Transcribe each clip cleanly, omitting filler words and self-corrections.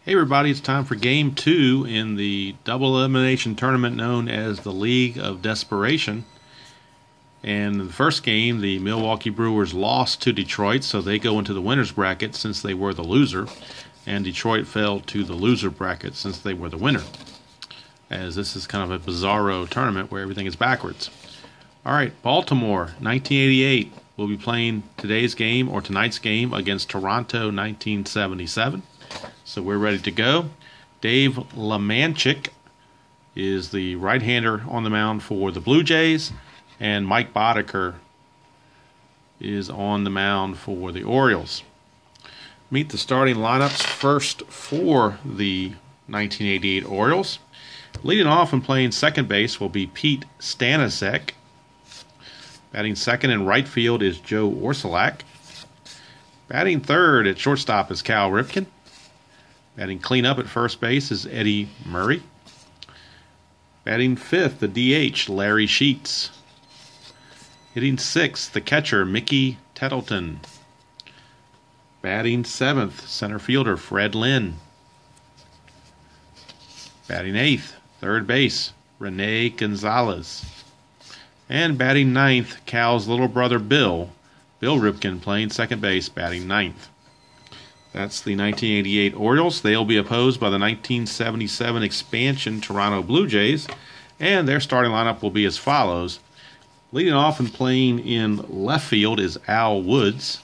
Hey everybody, it's time for game 2 in the double elimination tournament known as the League of Desperation. And in the first game, the Milwaukee Brewers lost to Detroit, so they go into the winner's bracket since they were the loser. And Detroit fell to the loser bracket since they were the winner. As this is kind of a bizarro tournament where everything is backwards. Alright, Baltimore, 1988, will be playing today's game or tonight's game against Toronto, 1977. So we're ready to go. Dave LeManchick is the right-hander on the mound for the Blue Jays, and Mike Boddicker is on the mound for the Orioles. Meet the starting lineups first for the 1988 Orioles. Leading off and playing second base will be Pete Stanisiak. Batting second in right field is Joe Orsulak. Batting third at shortstop is Cal Ripken. Batting cleanup at first base is Eddie Murray. Batting fifth, the DH, Larry Sheets. Hitting sixth, the catcher, Mickey Tettleton. Batting seventh, center fielder, Fred Lynn. Batting eighth, third base, Rene Gonzalez. And batting ninth, Cal's little brother, Bill Ripken, playing second base, batting ninth. That's the 1988 Orioles. They'll be opposed by the 1977 expansion Toronto Blue Jays, and their starting lineup will be as follows. Leading off and playing in left field is Al Woods.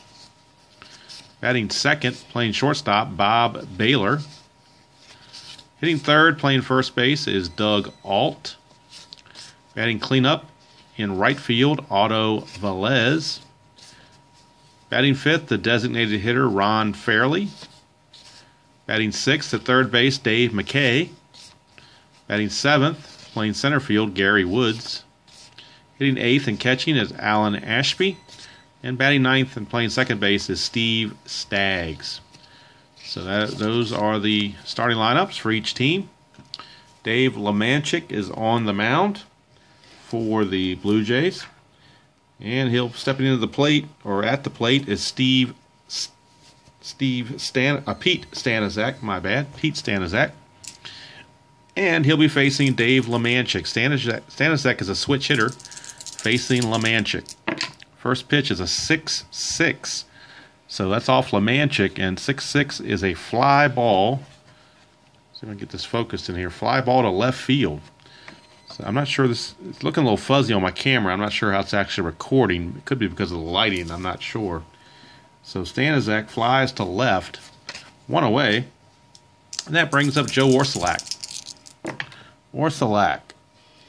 Batting second, playing shortstop, Bob Baylor. Hitting third, playing first base is Doug Alt. Batting cleanup in right field, Otto Velez. Batting fifth, the designated hitter, Ron Fairley. Batting sixth at third base, Dave McKay. Batting seventh, playing center field, Gary Woods. Hitting eighth and catching is Alan Ashby. And batting ninth and playing second base is Steve Staggs. So those are the starting lineups for each team. Dave LeManchick is on the mound for the Blue Jays. And he'll stepping into the plate, or at the plate, is Pete Stanisiak, my bad, Pete Stanisiak. And he'll be facing Dave LeManchick. Stanisiak is a switch hitter facing LeManchick. First pitch is a 6-6. So that's off LeManchick, and 6-6 is a fly ball. See if I can get this focused in here. Fly ball to left field. So I'm not sure it's looking a little fuzzy on my camera. I'm not sure how it's actually recording. It could be because of the lighting. I'm not sure. So Stanisiak flies to left, one away, and that brings up Joe Orsulak. Orsulak,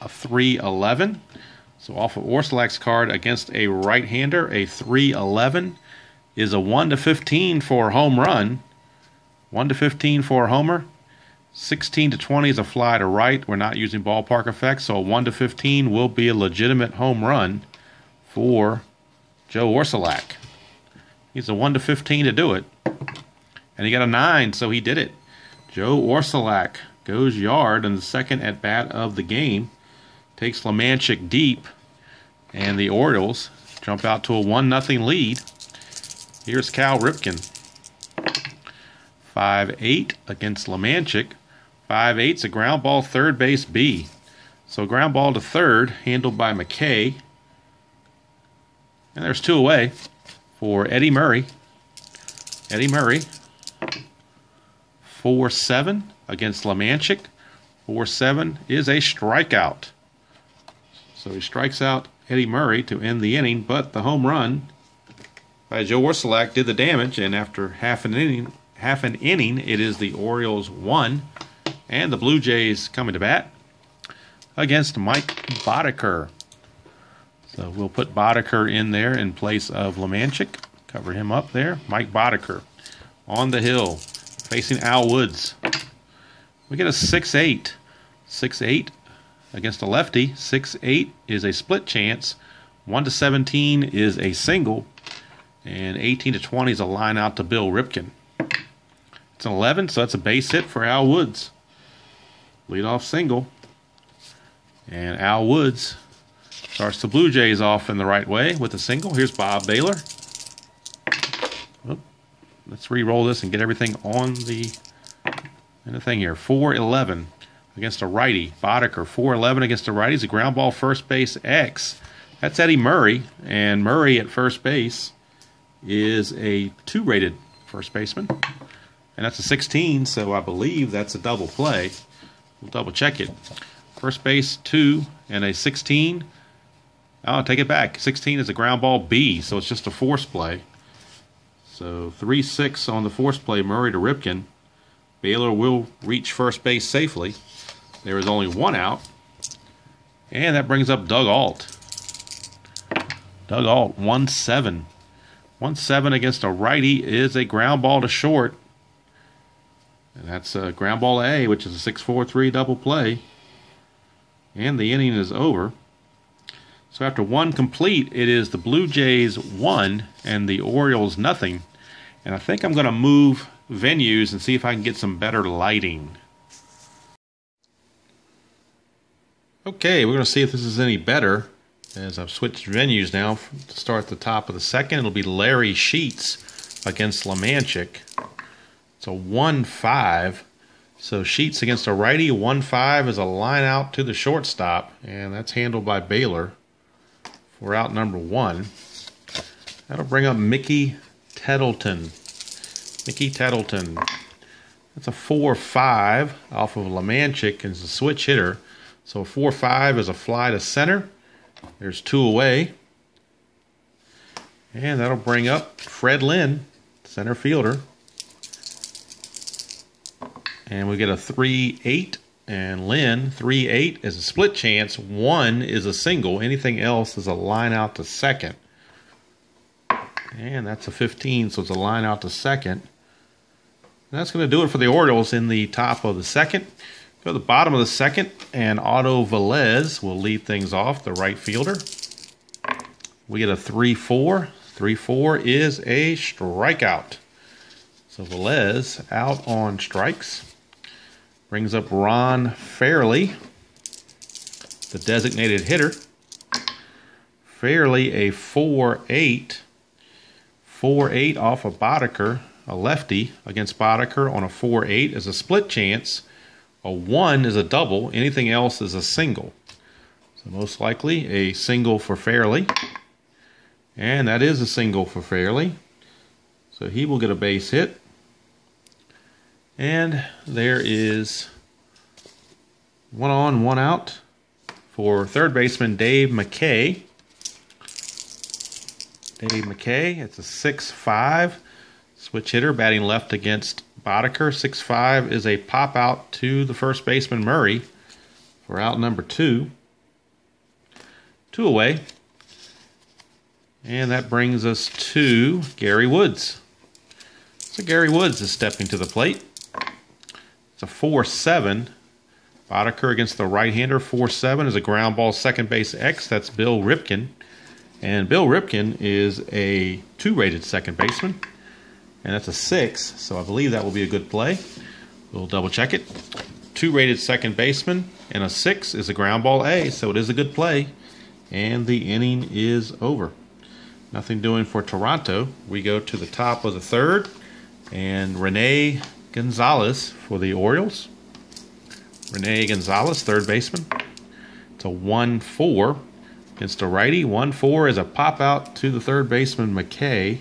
a 3-11. So off of Orsulak's card against a right-hander, a 3-11 is a 1-15 for a home run. 1-15 for a homer. 16-20 is a fly to right. We're not using ballpark effects, so a 1-15 will be a legitimate home run for Joe Orsulak. He's a 1-15 to do it. And he got a 9, so he did it. Joe Orsulak goes yard in the second at bat of the game. Takes LeManchick deep, and the Orioles jump out to a 1-0 lead. Here's Cal Ripken. 5-8 against LeManchick. 5-8's a ground ball, third base B. So ground ball to third, handled by McKay. And there's 2 away for Eddie Murray. Eddie Murray, 4-7 against LeManchick. 4-7 is a strikeout. So he strikes out Eddie Murray to end the inning, but the home run by Joe Orsulak did the damage, and after half an inning, it is the Orioles 1, and the Blue Jays coming to bat against Mike Boddicker. So we'll put Boddicker in there in place of LeManchick. Cover him up there. Mike Boddicker on the hill facing Al Woods. We get a 6-8. 6-8 against a lefty. 6-8 is a split chance. 1-17 is a single. And 18-20 is a line out to Bill Ripken. It's an 11, so that's a base hit for Al Woods. Leadoff single. And Al Woods starts the Blue Jays off in the right way with a single. Here's Bob Baylor. Let's re-roll this and get everything on the And the thing here, 4-11 against a righty. Boddicker, 4-11 against a righty. He's a ground ball first base X. That's Eddie Murray, and Murray at first base is a 2-rated first baseman. And that's a 16, so I believe that's a double play. We'll double check it. First base 2 and a 16. Oh, take it back. 16 is a ground ball B, so it's just a force play. So 3-6 on the force play, Murray to Ripken. Baylor will reach first base safely. There is only 1 out. And that brings up Doug Alt. Doug Alt, 1-7. 1-7 against a righty is a ground ball to short. And that's a ground ball A, which is a 6-4-3 double play. And the inning is over. So after 1 complete, it is the Blue Jays 1 and the Orioles nothing. And I think I'm going to move venues and see if I can get some better lighting. Okay, we're going to see if this is any better. As I've switched venues now to start at the top of the second, it'll be Larry Sheets against Lemancic. It's a 1-5. So Sheets against a righty. 1-5 is a line out to the shortstop, and that's handled by Baylor for out number 1. That'll bring up Mickey Tettleton. Mickey Tettleton. That's a 4-5 off of Lemancic, and it's a switch hitter. So 4-5 is a fly to center. There's 2 away. And that'll bring up Fred Lynn, center fielder. And we get a 3-8. And Lynn, 3-8 is a split chance. 1 is a single. Anything else is a line out to second. And that's a 15, so it's a line out to second. And that's going to do it for the Orioles in the top of the second. Go to the bottom of the second, and Otto Velez will lead things off, the right fielder. We get a 3-4. 3-4 is a strikeout. So Velez out on strikes. Brings up Ron Fairley, the designated hitter. Fairley, a 4-8. 4-8 off of Boddicker, a lefty against Boddicker on a 4-8 is a split chance. A 1 is a double. Anything else is a single. So most likely a single for Fairley. And that is a single for Fairley. So he will get a base hit. And there is 1 on, 1 out for third baseman Dave McKay. Dave McKay, it's a 6-5 switch hitter batting left against Boddicker. 6-5 is a pop out to the first baseman Murray for out number 2. 2 away. And that brings us to Gary Woods. So Gary Woods is stepping to the plate. It's a 4-7. Boddicker against the right-hander. 4-7 is a ground ball second base X. That's Bill Ripken. And Bill Ripken is a 2-rated second baseman. And that's a 6, so I believe that will be a good play. We'll double check it. 2-rated second baseman and a 6 is a ground ball A, so it is a good play. And the inning is over. Nothing doing for Toronto. We go to the top of the third, and Rene Gonzalez for the Orioles. Rene Gonzalez, third baseman. It's a 1-4 against a righty. 1-4 is a pop out to the third baseman McKay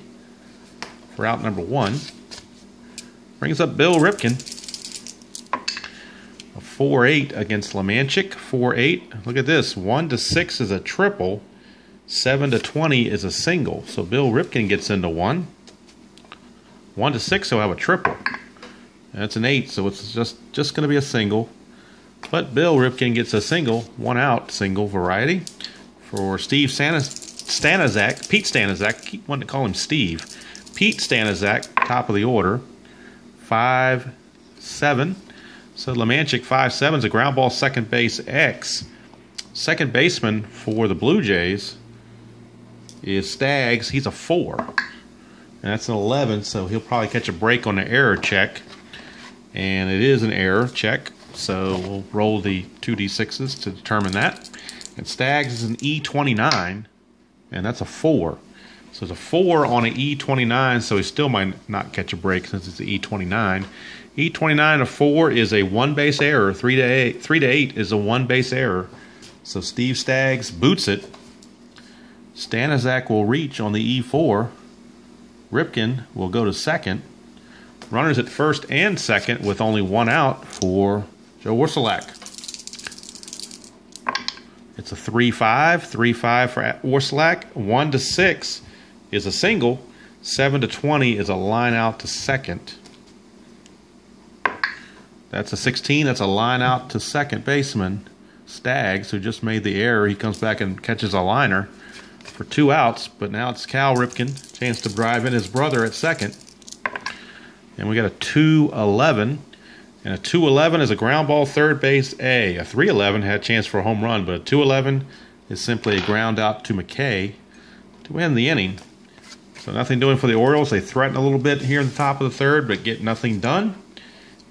for out number 1. Brings up Bill Ripken. A 4-8 against Lemancic. 4-8. Look at this. 1-6 is a triple. 7-20 is a single. So Bill Ripken gets into 1. 1-6 he'll have a triple. That's an 8, so it's just going to be a single. But Bill Ripken gets a single, 1 out, single variety. For Steve Stanizak, Pete Stanizak, keep wanting to call him Steve. Pete Stanizak, top of the order, 5-7. So Lemancic, 5-7 is a ground ball second base X. Second baseman for the Blue Jays is Staggs. He's a 4. And that's an 11, so he'll probably catch a break on the error check. And it is an error check, so we'll roll the 2d6s to determine that. And Staggs is an E29, and that's a 4. So it's a 4 on an E29, so he still might not catch a break since it's an E29. E29 to 4 is a 1 base error. 3 to 8 is a 1 base error. So Steve Staggs boots it. Stanizak will reach on the E4. Ripken will go to second. Runners at first and second with only 1 out for Joe Warsalak. It's a 3-5. 3-5 for Warsalak. 1 to 6 is a single. 7 to 20 is a line out to second. That's a 16. That's a line out to second baseman Staggs, who just made the error. He comes back and catches a liner for 2 outs, but now it's Cal Ripken. Chance to drive in his brother at second. And we got a 2-11. And a 2-11 is a ground ball third base A. A 3-11 had a chance for a home run, but a 2-11 is simply a ground out to McKay to end the inning. So nothing doing for the Orioles. They threaten a little bit here in the top of the third, but get nothing done.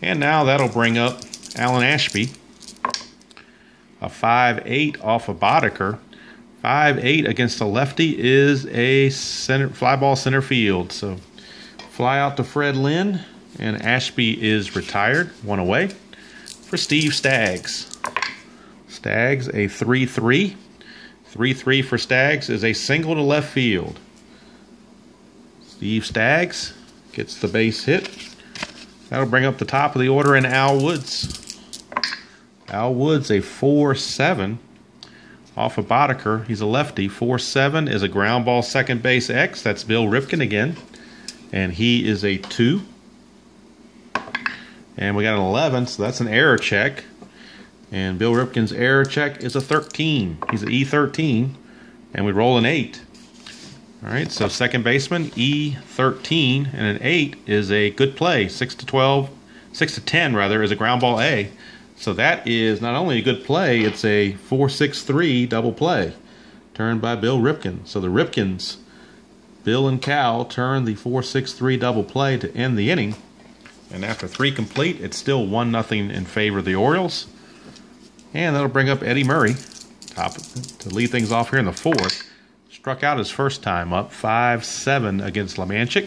And now that'll bring up Alan Ashby. A 5-8 off of Boddicker. 5-8 against a lefty is a fly ball center field. So fly out to Fred Lynn, and Ashby is retired. 1 away for Steve Staggs. Staggs a 3-3. 3-3 for Staggs is a single to left field. Steve Staggs gets the base hit. That'll bring up the top of the order in Al Woods. Al Woods a 4-7 off of Boddicker. He's a lefty. 4-7 is a ground ball second base X. That's Bill Ripken again. And he is a 2. And we got an 11, so that's an error check. And Bill Ripken's error check is a 13. He's an E13. And we roll an 8. All right, so second baseman, E13, and an 8 is a good play. 6 to 10 rather, is a ground ball A. So that is not only a good play, it's a 4-6-3 double play turned by Bill Ripken. So the Ripkens, Bill and Cal, turn the 4-6-3 double play to end the inning. And after 3 complete, it's still 1-0 in favor of the Orioles. And that'll bring up Eddie Murray to lead things off here in the 4th. Struck out his first time up, 5-7 against Lemancic.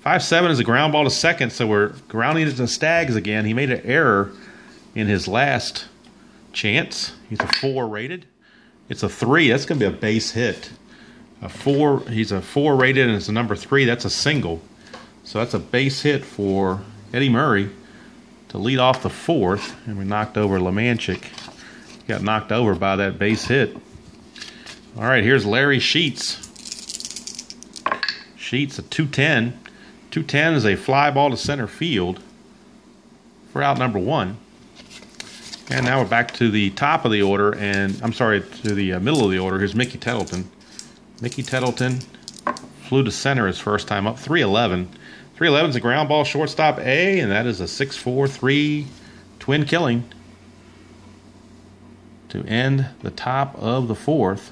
5-7 is a ground ball to second, so we're grounding it to Staggs again. He made an error in his last chance. He's a 4 rated. It's a 3. That's going to be a base hit. A 4. He's a 4 rated, and it's a number 3. That's a single. So that's a base hit for Eddie Murray to lead off the 4th. And we knocked over Lemancic. Got knocked over by that base hit. All right, here's Larry Sheets. Sheets a 2-10. 2-10 is a fly ball to center field for out number 1. And now we're back to the top of the order, and I'm sorry, to the middle of the order. Here's Mickey Tettleton. Mickey Tettleton flew to center his first time up, 3-11. 3-11 is a ground ball shortstop A, and that is a 6-4-3 twin killing to end the top of the 4th.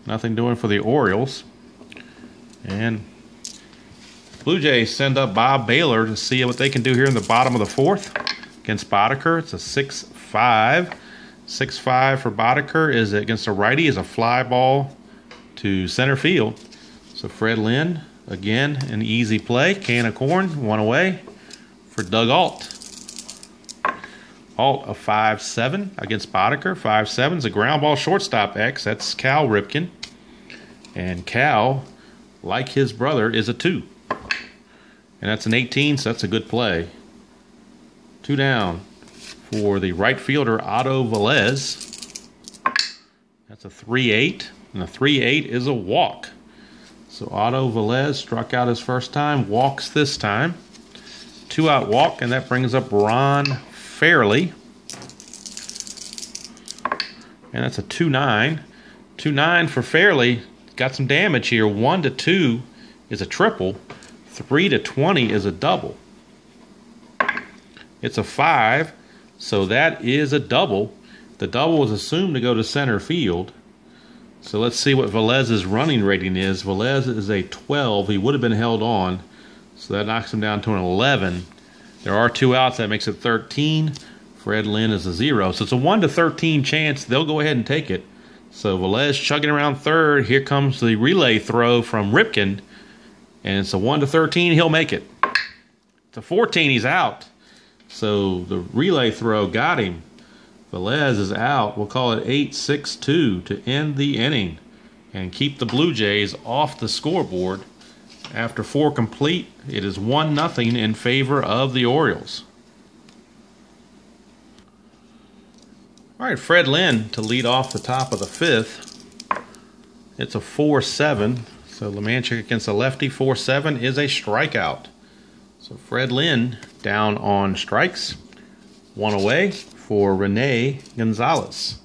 Nothing doing for the Orioles. And Blue Jays send up Bob Baylor to see what they can do here in the bottom of the 4th against Boddicker. It's a 6-5. 6-5 for Boddicker is against a righty, is a fly ball to center field. So Fred Lynn, again, an easy play. Can of corn, 1 away for Doug Alt. Alt a 5-7 against Boddicker. 5-7 is a ground ball shortstop X. That's Cal Ripken. And Cal, like his brother, is a 2. And that's an 18, so that's a good play. 2 down for the right fielder, Otto Velez. That's a 3-8. And a 3-8 is a walk. So Otto Velez struck out his first time, walks this time. 2-out walk, and that brings up Ron Fairley. And that's a 2-9. 2-9 for Fairley. Got some damage here. 1 to 2 is a triple. 3 to 20 is a double. It's a 5, so that is a double. The double was assumed to go to center field. So let's see what Velez's running rating is. Velez is a 12. He would have been held on, so that knocks him down to an 11. There are 2 outs. That makes it 13. Fred Lynn is a 0. So it's a 1 to 13 chance. They'll go ahead and take it. So Velez chugging around third. Here comes the relay throw from Ripken. And it's a 1-13. He'll make it. It's a 14. He's out. So the relay throw got him. Velez is out. We'll call it 8-6-2 to end the inning and keep the Blue Jays off the scoreboard. After 4 complete, it is 1-0 in favor of the Orioles. All right, Fred Lynn to lead off the top of the 5th. It's a 4-7. So LeManchik against a lefty. 4-7 is a strikeout. So Fred Lynn down on strikes. 1 away for Rene Gonzalez.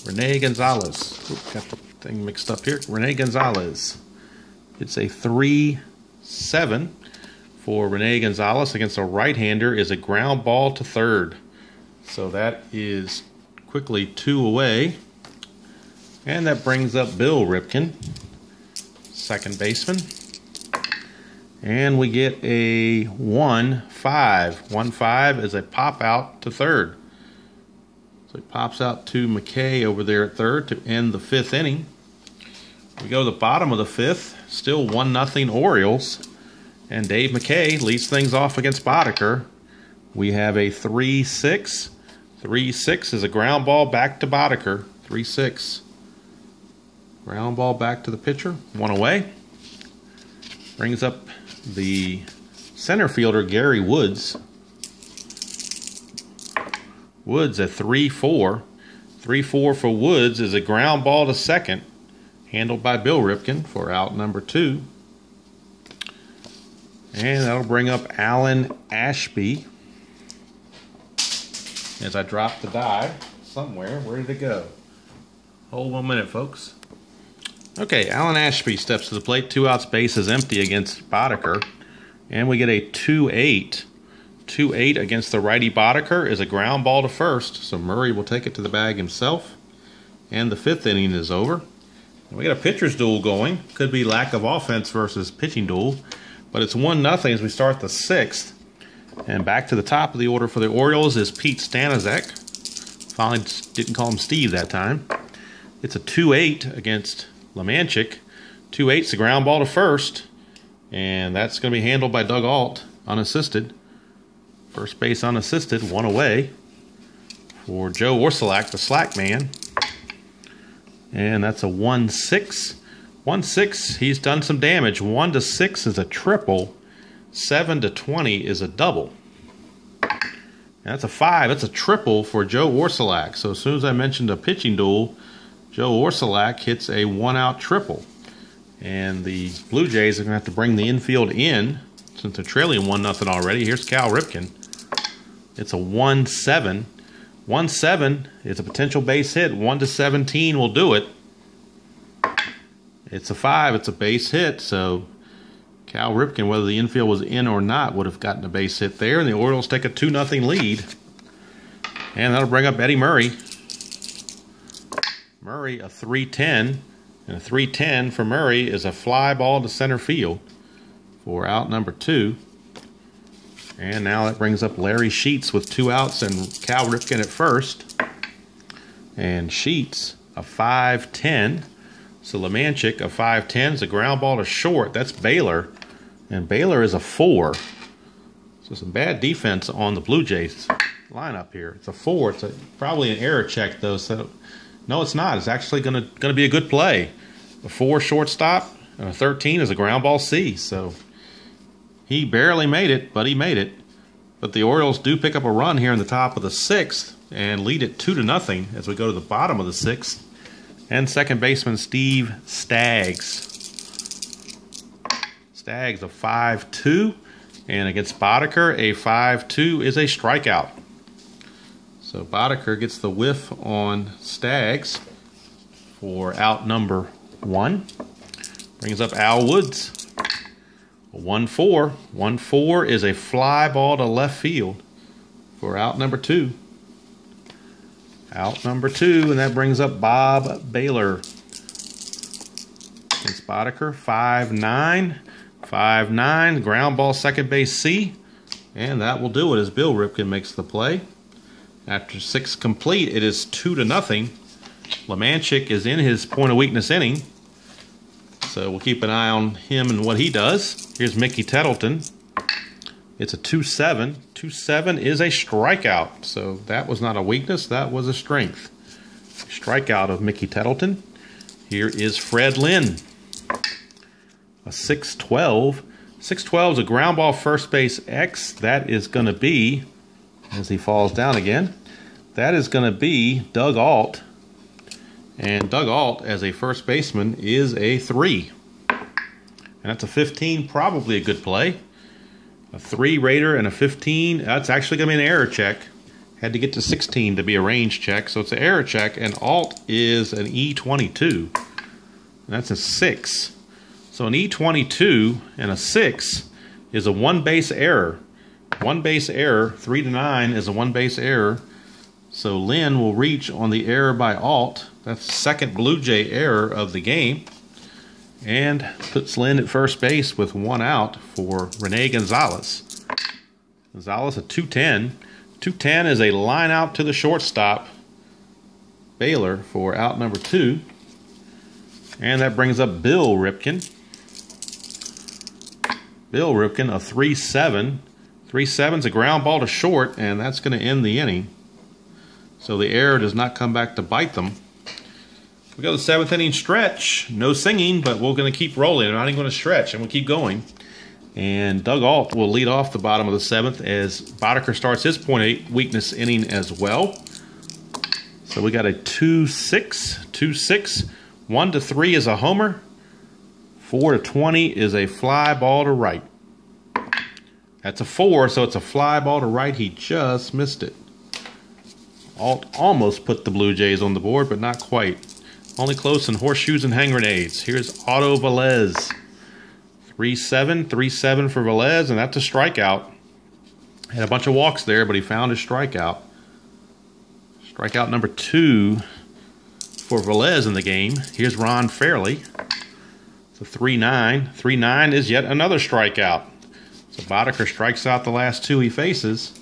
Rene Gonzalez. Oop, got the thing mixed up here. Rene Gonzalez. It's a 3-7 for Rene Gonzalez against a right-hander. Is a ground ball to third. So that is quickly 2 away. And that brings up Bill Ripken, second baseman. And we get a 1-5. 1-5 is a pop out to third. So he pops out to McKay over there at third to end the 5th inning. We go to the bottom of the 5th. Still 1-0 Orioles. And Dave McKay leads things off against Boddicker. We have a 3-6. 3-6 is a ground ball back to Boddicker. 3-6. Ground ball back to the pitcher. 1 away. Brings up the center fielder, Gary Woods. Woods at 3-4. 3-4 for Woods is a ground ball to second. Handled by Bill Ripken for out number 2. And that'll bring up Alan Ashby. As I drop the die somewhere. Where did it go? Hold 1 minute, folks. Okay, Alan Ashby steps to the plate. 2 outs, base is empty against Boddicker. And we get a 2-8. 2-8 against the righty Boddicker is a ground ball to first. So Murray will take it to the bag himself. And the 5th inning is over. And we got a pitcher's duel going. Could be lack of offense versus pitching duel. But it's 1-0 as we start the 6th. And back to the top of the order for the Orioles is Pete Stanizek. Finally didn't call him Steve that time. It's a 2-8 against LeManchik. 2-8's the ground ball to first. And that's going to be handled by Doug Alt, unassisted. First base unassisted, 1 away for Joe Orsulak, the slack man. And that's a 1-6. 1-6, he's done some damage. 1-6 is a triple. 7-20 is a double. And that's a 5. That's a triple for Joe Orsulak. So as soon as I mentioned a pitching duel, Joe Orsulak hits a 1-out triple. And the Blue Jays are going to have to bring the infield in since they're trailing 1-0 already. Here's Cal Ripken. It's a 1-7. 1-7 is a potential base hit. 1-17 will do it. It's a 5. It's a base hit. So Cal Ripken, whether the infield was in or not, would have gotten a base hit there. And the Orioles take a 2-0 lead. And that'll bring up Eddie Murray. Murray, a 3-10. And a 3-10 for Murray is a fly ball to center field for out number 2. And now that brings up Larry Sheets with 2 outs and Cal Ripken at first. And Sheets, a 5-10. So LeManchik, a 5-10 is a ground ball to short. That's Baylor. And Baylor is a 4. So some bad defense on the Blue Jays lineup here. It's a 4. It's probably an error check, though. So no, it's not. It's actually going to be a good play. A 4 shortstop, and a 13 is a ground ball C. So he barely made it, but he made it. But the Orioles do pick up a run here in the top of the 6th and lead it 2-0 as we go to the bottom of the 6th. And second baseman Steve Staggs. Staggs, a 5-2. And against Boddicker, a 5-2 is a strikeout. So Boddicker gets the whiff on Staggs for out number 1. Brings up Al Woods. 1-4. 1-4 is a fly ball to left field for out number 2. Out number 2, and that brings up Bob Baylor. Against Boddicker, 5-9. 5-9, ground ball second base C. And that will do it as Bill Ripken makes the play. After 6 complete, it is 2-0 LeManchik is in his point of weakness inning, so we'll keep an eye on him and what he does. Here's Mickey Tettleton. It's a 2-7. 2-7 is a strikeout, so that was not a weakness, that was a strength. Strikeout of Mickey Tettleton. Here is Fred Lynn. A 6-12. 6-12 is a ground ball first base X. That is going to be, as he falls down again, that is going to be Doug Alt. And Doug Alt, as a first baseman, is a 3. And that's a 15, probably a good play. A 3 Raider and a 15. That's actually going to be an error check. Had to get to 16 to be a range check, so it's an error check. And Alt is an E22. And that's a 6. So an E22 and a 6 is a 1-base error. 1-base error. 3 to 9 is a 1-base error. So Lynn will reach on the error by Alt. That's the second Blue Jay error of the game. And puts Lynn at first base with 1 out for Rene Gonzalez. Gonzalez a 2-10. 2-10 is a line out to the shortstop, Baylor, for out number 2. And that brings up Bill Ripken. Bill Ripken, a 3-7. 3-7 is a ground ball to short, and that's going to end the inning. So the error does not come back to bite them. We go to the 7th inning stretch. No singing, but we're going to keep rolling. I'm not even going to stretch, and we'll keep going. And Doug Alt will lead off the bottom of the 7th as Boddicker starts his .8 weakness inning as well. So we got a 2-6. 2-6. 1-3 is a homer. 4-20 is a fly ball to right. That's a 4, so it's a fly ball to right. He just missed it. Alt almost put the Blue Jays on the board, but not quite. Only close in horseshoes and hand grenades. Here's Otto Velez. 3-7. 3-7 for Velez, and that's a strikeout. Had a bunch of walks there, but he found his strikeout. Strikeout number 2 for Velez in the game. Here's Ron Fairley. It's a 3-9. 3-9 is yet another strikeout. So Boddicker strikes out the last 2 he faces.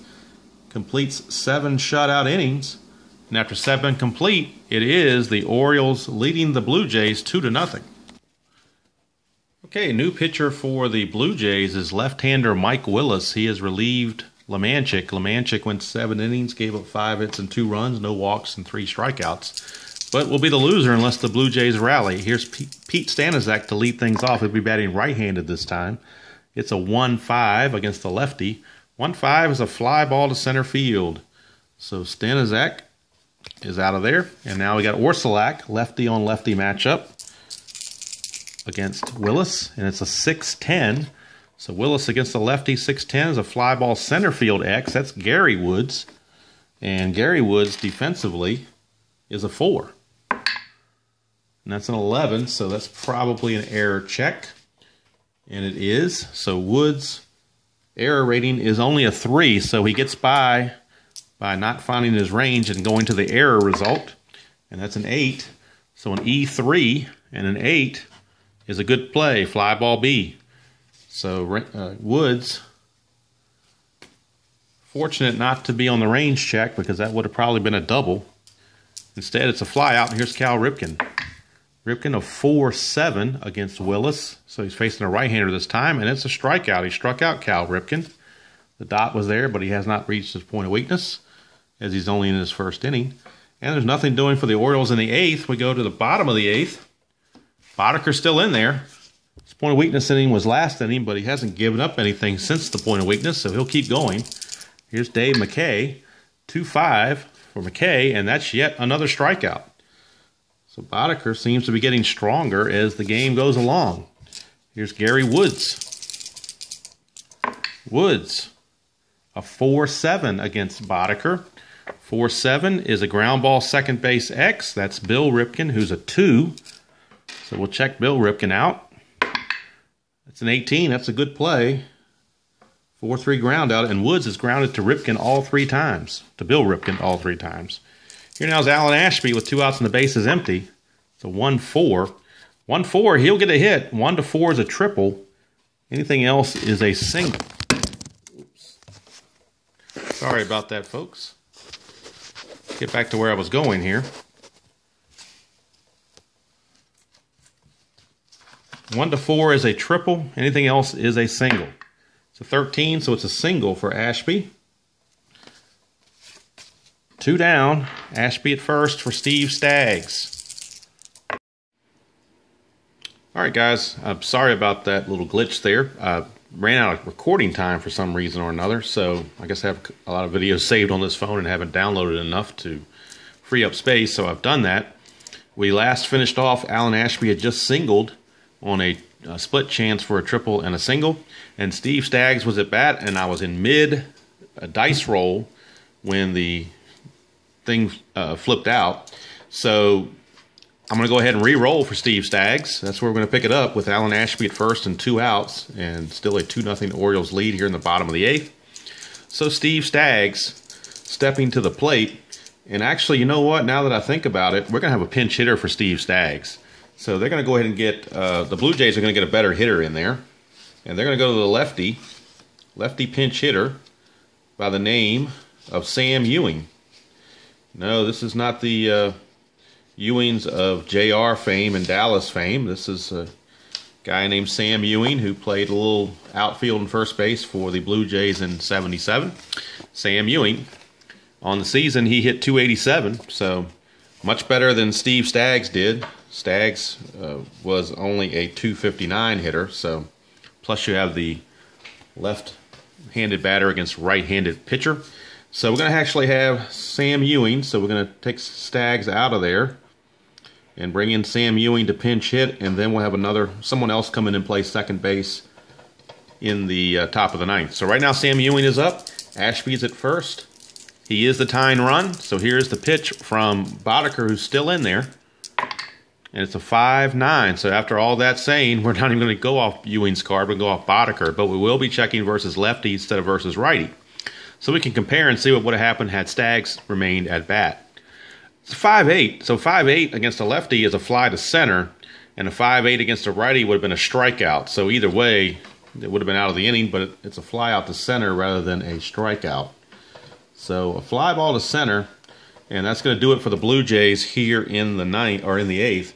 Completes 7 shutout innings. And after 7 complete, it is the Orioles leading the Blue Jays 2-0. Okay, new pitcher for the Blue Jays is left-hander Mike Willis. He has relieved LeManchik. LeManchik went 7 innings, gave up 5 hits and 2 runs, no walks and 3 strikeouts. But will be the loser unless the Blue Jays rally. Here's Pete Stanizak to lead things off. He'll be batting right-handed this time. It's a 1-5 against the lefty. 1-5 is a fly ball to center field. So Stanizak is out of there. And now we got Orsulak, lefty on lefty matchup against Willis. And it's a 6-10. So Willis against the lefty, 6-10 is a fly ball center field X. That's Gary Woods. And Gary Woods defensively is a 4. And that's an 11, so that's probably an error check. And it is. So Woods' error rating is only a 3, so he gets by not finding his range and going to the error result. And that's an 8. So an E3 and an 8 is a good play, fly ball B. So Woods, fortunate not to be on the range check because that would have probably been a double. Instead, it's a fly out, and here's Cal Ripken. Ripken a 4-7 against Willis. So he's facing a right-hander this time, and it's a strikeout. He struck out Cal Ripken. The dot was there, but he has not reached his point of weakness as he's only in his first inning. And there's nothing doing for the Orioles in the 8th. We go to the bottom of the 8th. Boddicker's still in there. His point of weakness inning was last inning, but he hasn't given up anything since the point of weakness, so he'll keep going. Here's Dave McKay. 2-5 for McKay, and that's yet another strikeout. So Boddicker seems to be getting stronger as the game goes along. Here's Gary Woods. Woods, a 4-7 against Boddicker. 4-7 is a ground ball second base X. That's Bill Ripken, who's a 2. So we'll check Bill Ripken out. That's an 18. That's a good play. 4-3 ground out, and Woods has grounded to Ripken all 3 times. To Bill Ripken all 3 times. Here now is Alan Ashby with 2 outs and the base is empty. It's a 1-4. 1-4, he'll get a hit. 1-4 is a triple. Anything else is a single. Oops. Sorry about that, folks. Get back to where I was going here. 1 to 4 is a triple. Anything else is a single. It's a 13, so it's a single for Ashby. 2 down. Ashby at first for Steve Staggs. Alright guys, I'm sorry about that little glitch there. I ran out of recording time for some reason or another, so I guess I have a lot of videos saved on this phone and haven't downloaded enough to free up space, so I've done that. We last finished off, Alan Ashby had just singled on a split chance for a triple and a single, and Steve Staggs was at bat, and I was in mid dice roll when the thing flipped out. So I'm going to go ahead and re-roll for Steve Staggs. That's where we're going to pick it up with Alan Ashby at first and 2 outs, and still a 2-0 Orioles lead here in the bottom of the 8th. So Steve Staggs stepping to the plate, and actually, you know what? Now that I think about it, we're going to have a pinch hitter for Steve Staggs. So they're going to go ahead and get, the Blue Jays are going to get a better hitter in there, and they're going to go to the lefty pinch hitter by the name of Sam Ewing. No, this is not the Ewings of JR fame and Dallas fame. This is a guy named Sam Ewing who played a little outfield and first base for the Blue Jays in '77. Sam Ewing, on the season, he hit .287, so much better than Steve Staggs did. Staggs was only a .259 hitter, so plus you have the left-handed batter against right-handed pitcher. So we're going to actually have Sam Ewing, so we're going to take Staggs out of there and bring in Sam Ewing to pinch hit, and then we'll have someone else come in and play second base in the top of the 9th. So right now Sam Ewing is up, Ashby's at first. He is the tying run, so here's the pitch from Boddicker, who's still in there, and it's a 5-9. So after all that saying, we're not even going to go off Ewing's card, we'll go off Boddicker, but we will be checking versus lefty instead of versus righty. So we can compare and see what would have happened had Staggs remained at bat. It's 5-8, so 5-8 against a lefty is a fly to center, and a 5-8 against a righty would have been a strikeout. So either way, it would have been out of the inning, but it's a fly out to center rather than a strikeout. So a fly ball to center, and that's going to do it for the Blue Jays here in the 9th or in the 8th.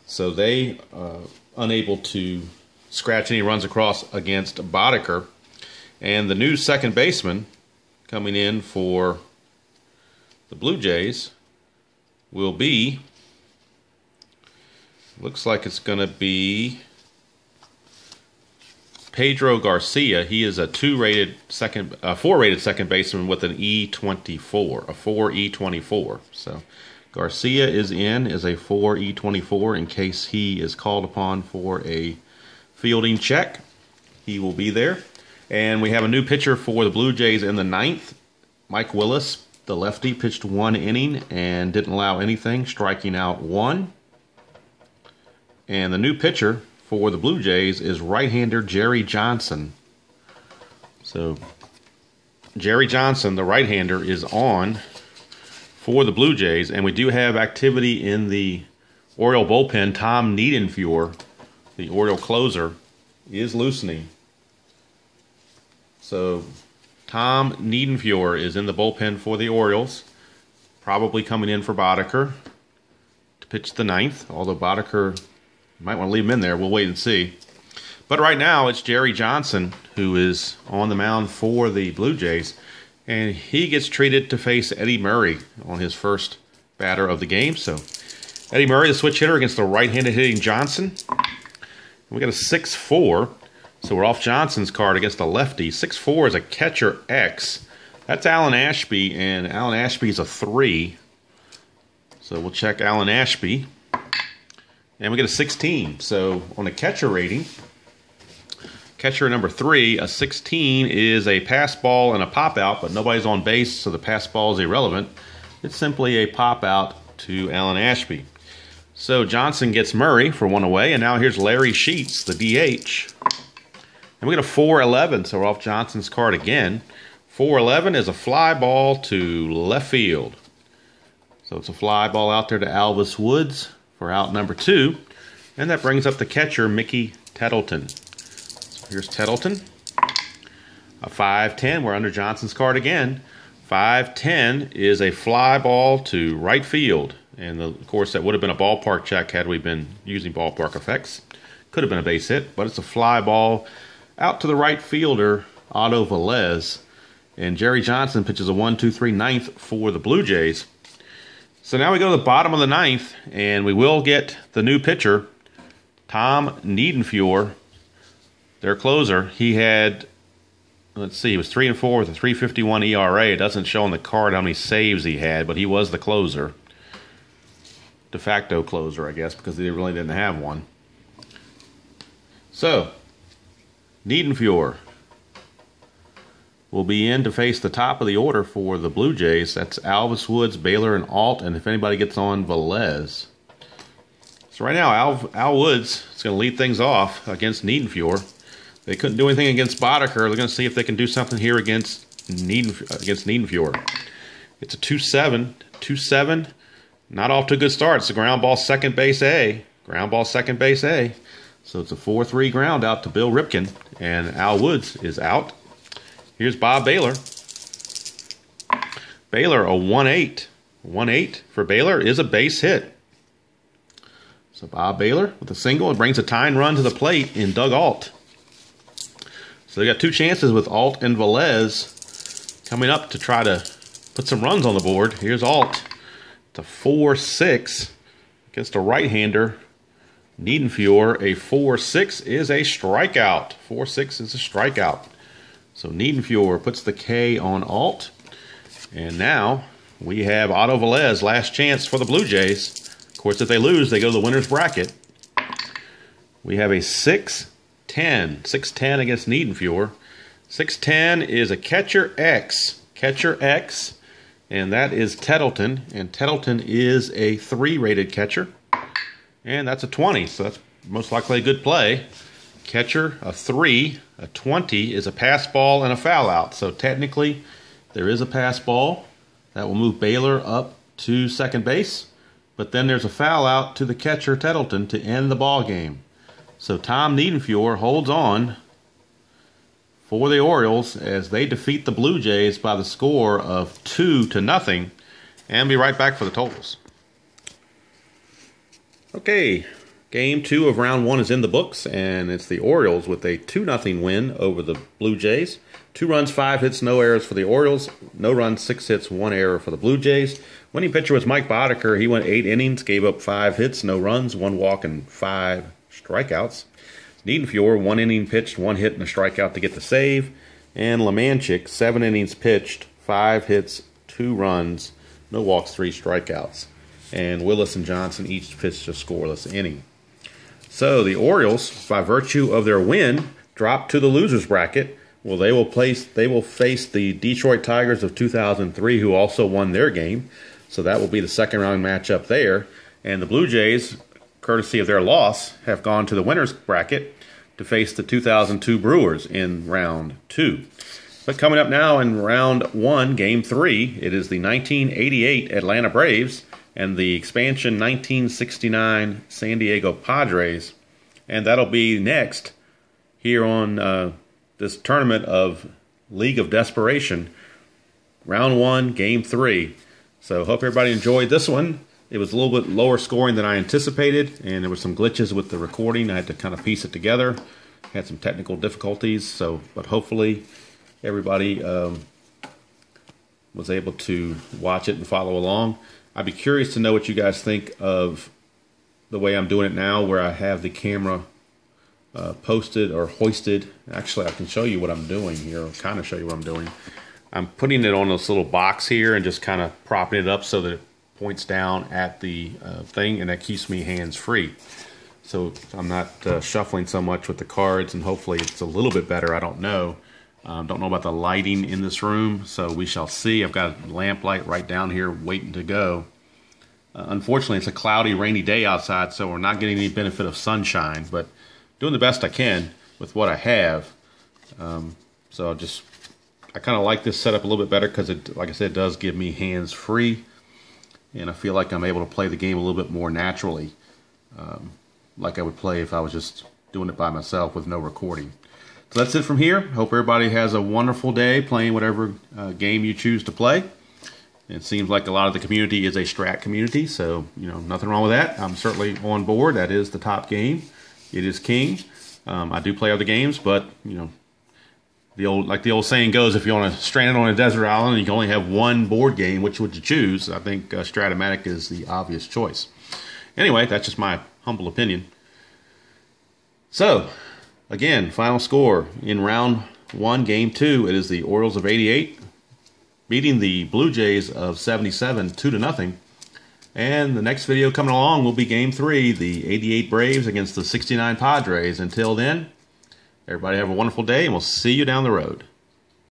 So they unable to scratch any runs across against Boddicker, and the new second baseman coming in for the Blue Jays will be, looks like it's going to be Pedro Garcia. He is a 4-rated second baseman with an E24, a 4 E24. So Garcia is a 4 E24 in case he is called upon for a fielding check. He will be there. And we have a new pitcher for the Blue Jays in the 9th. Mike Willis, the lefty, pitched 1 inning and didn't allow anything, striking out 1. And the new pitcher for the Blue Jays is right-hander Jerry Johnson. So Jerry Johnson, the right-hander, is on for the Blue Jays. And we do have activity in the Oriole bullpen. Tom Niedenfuhr, the Oriole closer, is loosening. So Tom Niedenfuhr is in the bullpen for the Orioles, probably coming in for Boddicker to pitch the 9th, although Boddicker might want to leave him in there. We'll wait and see. But right now it's Jerry Johnson who is on the mound for the Blue Jays, and he gets treated to face Eddie Murray on his first batter of the game. So Eddie Murray, the switch hitter against the right-handed hitting Johnson. We got a 6-4. So we're off Johnson's card against a lefty. 6-4 is a catcher X. That's Alan Ashby, and Alan Ashby's a 3. So we'll check Alan Ashby. And we get a 16. So on a catcher rating, catcher number 3, a 16 is a pass ball and a pop out, but nobody's on base, so the pass ball is irrelevant. It's simply a pop out to Alan Ashby. So Johnson gets Murray for 1 away, and now here's Larry Sheets, the DH. And we get a 4-11, so we're off Johnson's card again. 4-11 is a fly ball to left field. So it's a fly ball out there to Alvis Woods for out number 2. And that brings up the catcher, Mickey Tettleton. So here's Tettleton. A 5-10, we're under Johnson's card again. 5-10 is a fly ball to right field. And of course, that would have been a ballpark check had we been using ballpark effects. Could have been a base hit, but it's a fly ball out to the right fielder, Otto Velez. And Jerry Johnson pitches a 1-2-3 ninth for the Blue Jays. So now we go to the bottom of the ninth, and we will get the new pitcher, Tom Niedenfuhr, their closer. He had, let's see, he was 3-4 with a 3.51 ERA. It doesn't show on the card how many saves he had, but he was the closer. De facto closer, I guess, because they really didn't have one. So, Niedenfuhr will be in to face the top of the order for the Blue Jays. That's Alvis Woods, Baylor, and Alt, and if anybody gets on, Velez. So right now, Al Woods is going to lead things off against Niedenfuhr. They couldn't do anything against Boddicker. They're going to see if they can do something here against Niedenfuhr. It's a 2-7. Not off to a good start. It's a ground ball second base A. Ground ball second base A. So it's a 4-3 ground out to Bill Ripken, and Al Woods is out. Here's Bob Baylor. Baylor, a 1-8. 1-8 for Baylor is a base hit. So Bob Baylor with a single. It brings a tying run to the plate in Doug Alt. So they got two chances with Alt and Velez coming up to try to put some runs on the board. Here's Alt. It's a 4-6 against a right-hander. Niedenfuhr, a 4-6 is a strikeout. 4-6 is a strikeout. So Niedenfuhr puts the K on Alt. And now we have Otto Velez, last chance for the Blue Jays. Of course, if they lose, they go to the winner's bracket. We have a 6-10. 6-10 against Niedenfuhr. 6-10 is a catcher X. Catcher X. And that is Tettleton. And Tettleton is a 3-rated catcher. And that's a 20. So that's most likely a good play. Catcher, a 3. A 20 is a pass ball and a foul out. So technically, there is a pass ball that will move Baylor up to second base. But then there's a foul out to the catcher, Tettleton, to end the ball game. So Tom Niedenfuhr holds on for the Orioles as they defeat the Blue Jays by the score of 2-0. And be right back for the totals. Okay. Game 2 of round 1 is in the books, and it's the Orioles with a 2-0 win over the Blue Jays. 2 runs, 5 hits, no errors for the Orioles. No runs, 6 hits, 1 error for the Blue Jays. Winning pitcher was Mike Boddicker. He went 8 innings, gave up 5 hits, no runs, 1 walk, and 5 strikeouts. Niedenfuhr, 1 inning pitched, 1 hit, and a strikeout to get the save. And Lemanchik, 7 innings pitched, 5 hits, 2 runs, no walks, 3 strikeouts. And Willis and Johnson each pitched a scoreless inning. So the Orioles, by virtue of their win, drop to the losers bracket. Well, they will face the Detroit Tigers of 2003, who also won their game. So that will be the second round matchup there. And the Blue Jays, courtesy of their loss, have gone to the winners bracket to face the 2002 Brewers in round 2. But coming up now in round 1, game 3, it is the 1988 Atlanta Braves and the expansion 1969 San Diego Padres. And that'll be next here on this tournament of League of Desperation, round 1, game 3. So hope everybody enjoyed this one. It was a little bit lower scoring than I anticipated, and there were some glitches with the recording. I had to kind of piece it together. Had some technical difficulties, but hopefully everybody was able to watch it and follow along. I'd be curious to know what you guys think of the way I'm doing it now, where I have the camera posted or hoisted. Actually, I can show you what I'm doing here. I'll kind of show you what I'm doing. I'm putting it on this little box here and just kind of propping it up so that it points down at the thing, and that keeps me hands-free. So I'm not shuffling so much with the cards, and hopefully it's a little bit better. I don't know. Don't know about the lighting in this room, so we shall see. I've got a lamp light right down here waiting to go. Unfortunately, it's a cloudy, rainy day outside, so we're not getting any benefit of sunshine, but doing the best I can with what I have. So I kind of like this setup a little bit better because, like I said, it does give me hands-free, and I feel like I'm able to play the game a little bit more naturally, like I would play if I was just doing it by myself with no recording. So that's it from here. Hope everybody has a wonderful day playing whatever game you choose to play. It seems like a lot of the community is a Strat community, so nothing wrong with that. I'm certainly on board. That is the top game, it is king. I do play other games, but you know, the old saying goes, if you're stranded on a desert island and you can only have one board game, which would you choose? I think Strat-O-Matic is the obvious choice. Anyway, that's just my humble opinion. So, again, final score in round 1, game 2. It is the Orioles of 88 beating the Blue Jays of 77 2-0. And the next video coming along will be game 3, the 88 Braves against the 69 Padres. Until then, everybody have a wonderful day, and we'll see you down the road.